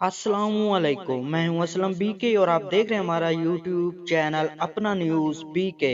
अस्सलाम वालेकुम। मैं हूं असलम बीके और आप देख रहे हैं हमारा यूट्यूब चैनल अपना न्यूज़ बीके।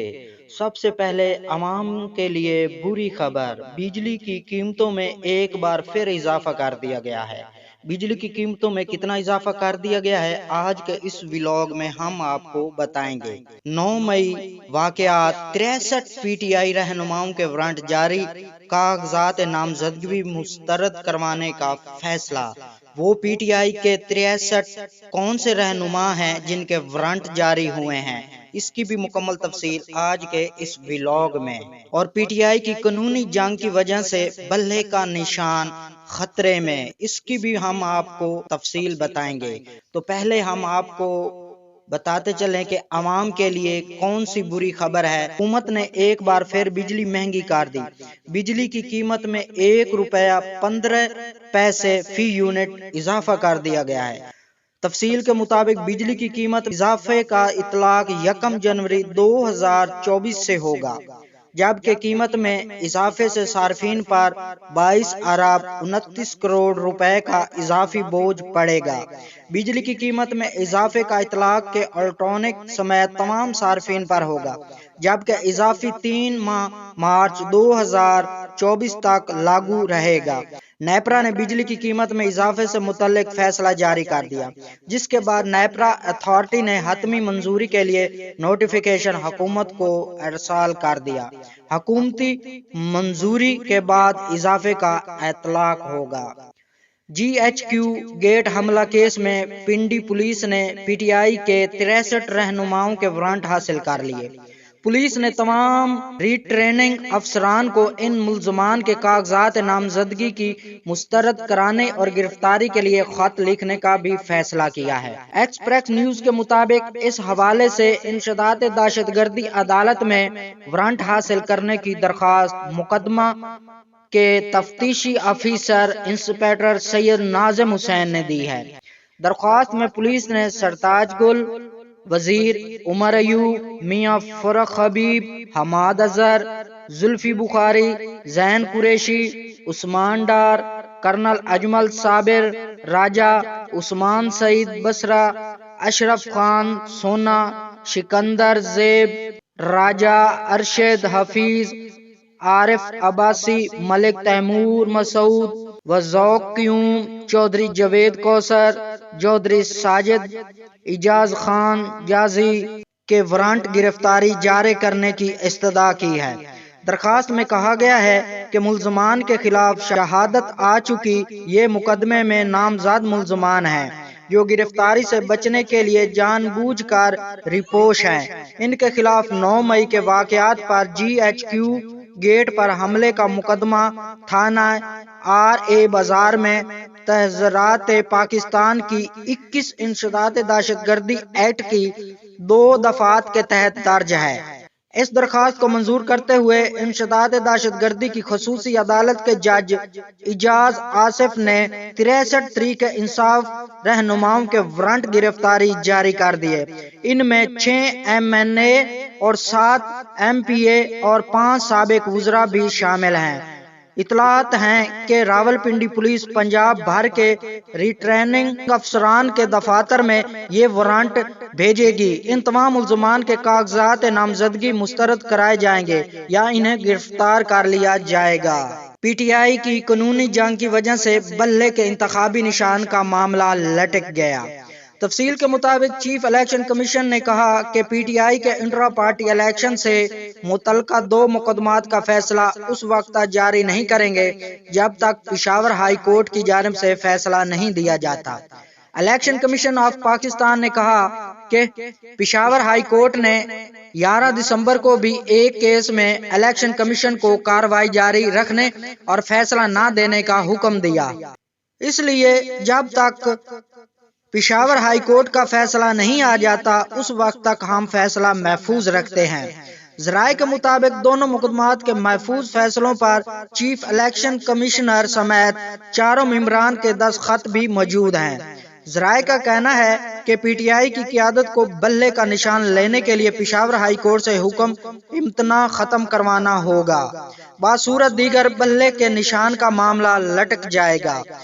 सबसे पहले आवाम के लिए बुरी खबर, बिजली की कीमतों में एक बार फिर इजाफा कर दिया गया है। बिजली की कीमतों में कितना इजाफा कर दिया गया है, आज के इस व्लॉग में हम आपको बताएंगे। 9 मई वाकयात, 63 पीटीआई रहनुमाओं के वारंट जारी, कागजात नामजदगी मुस्तरद करवाने का फैसला। वो पीटीआई के 63 कौन से रहनुमा हैं जिनके वारंट जारी हुए हैं, इसकी भी मुकम्मल तफसील आज के इस व्लॉग में। और पीटीआई की कानूनी जंग की वजह से बल्ले का निशान खतरे में, इसकी भी हम आपको तफसील बताएंगे। तो पहले हम आपको बताते चलें कि आवाम के लिए कौन सी बुरी खबर है। हुकूमत ने एक बार फिर बिजली महंगी कर दी। बिजली की कीमत में 1 रुपया 15 पैसे फी यूनिट इजाफा कर दिया गया है। तफसील के मुताबिक बिजली की कीमत इजाफे का इतलाक 1 जनवरी 2024 से होगा, जबकि कीमत में इजाफे से सार्फिन पर 22 अरब 29 करोड़ रुपए का इजाफी बोझ पड़ेगा। बिजली की कीमत में इजाफे का इतलाक के इलेक्ट्रॉनिक समेत तमाम सार्फिन पर होगा, जबकि इजाफी 3 मार्च 2024 तक लागू रहेगा। नेपरा ने बिजली की कीमत में इजाफे से मुतल्लिक फैसला जारी कर दिया, जिसके बाद नेपरा अथॉरिटी ने हतमी मंजूरी के लिए नोटिफिकेशन हुकूमत को अरसाल कर दिया। हुकूमती मंजूरी के बाद इजाफे का इतलाक होगा। GHQ गेट हमला केस में पिंडी पुलिस ने पीटीआई के 63 रहनुमाओं के वारंट हासिल कर लिए। पुलिस ने तमाम रिट्रेनिंग अफसरान को इन मुल्जमान के कागजात नामजदगी की मुस्तरद कराने और गिरफ्तारी के लिए खत लिखने का भी फैसला किया है। एक्सप्रेस न्यूज के मुताबिक इस हवाले से इंशदात दहशतगर्दी अदालत में वारंट हासिल करने की दरख्वास्त मुकदमा के तफ्तीशी अफसर इंस्पेक्टर सैयद नाजिम हुसैन ने दी है। दरख्वास्त में पुलिस ने सरताज गुल, वजीर उमर अयूब, मियां फरख हबीब, हमाद अजहर, जुल्फी बुखारी, जैन कुरैशी, उस्मान डार, कर्नल अजमल साबिर, राजा उस्मान सईद बसरा, अशरफ खान सोना, सिकंदर जेब, राजा अरशद हफीज, आरिफ अब्बासी, मलिक तैमूर मसूद, वज़ौक क्यूम, चौधरी जावेद कौसर, चौधरी साजिद, इजाज खान जाजी के वारंट गिरफ्तारी जारी करने की इस्तदा की है। दरखास्त में कहा गया है कि मुल्जमान के खिलाफ शहादत आ चुकी ये मुकदमे में नामजद मुल्जमान हैं, जो गिरफ्तारी से बचने के लिए जानबूझकर रिपोश हैं। इनके खिलाफ 9 मई के वाकयात पर GHQ गेट पर हमले का मुकदमा थाना RA बाजार में तहज़रात पाकिस्तान की 21 इंशदात दहशतगर्दी एक्ट की 2 दफात के तहत दर्ज है। इस दरखास्त को मंजूर करते हुए इंशदात दहशतगर्दी की खसूसी अदालत के जज इजाज आसिफ ने 63 तरीके इंसाफ रहनुमाओं के वारंट गिरफ्तारी जारी कर दिए। इनमें 6 MNA और 7 MPA और 5 साबिक वुज़रा भी शामिल हैं। इतलात हैं कि रावलपिंडी पुलिस पंजाब भर के रिट्रेनिंग अफसरान के दफातर में ये वारंट भेजेगी। इन तमाम मुल्जमान के कागजात नामजदगी मुस्तरद कराए जाएंगे या इन्हें गिरफ्तार कर लिया जाएगा। पीटीआई की कानूनी जंग की वजह से बल्ले के इंतखाबी निशान का मामला लटक गया। तफसील के मुताबिक चीफ इलेक्शन कमीशन ने कहा कि पीटीआई के इंट्रा पार्टी इलेक्शन से मुतल्लिका 2 मुकदमात का फैसला उस वक्त तक जारी नहीं करेंगे जब तक पेशावर हाई कोर्ट की जानिब से फैसला नहीं दिया जाता। इलेक्शन कमीशन ऑफ पाकिस्तान ने कहा कि पेशावर हाई कोर्ट ने 11 दिसंबर को भी एक केस में इलेक्शन कमीशन को कार्रवाई जारी रखने और फैसला न देने का हुक्म दिया। इसलिए जब तक पेशावर हाई कोर्ट का फैसला नहीं आ जाता उस वक्त तक हम फैसला महफूज रखते हैं। ज़राए के मुताबिक दोनों मुकदमात के महफूज फैसलों पर चीफ इलेक्शन कमिश्नर समेत 4 मेंबरान के दस्तखत भी मौजूद हैं। ज़राए का कहना है कि पीटीआई की क़यादत को बल्ले का निशान लेने के लिए पेशावर हाई कोर्ट से हुक्म इम्तना खत्म करवाना होगा। बासूरत दीगर बल्ले के निशान का मामला लटक जाएगा।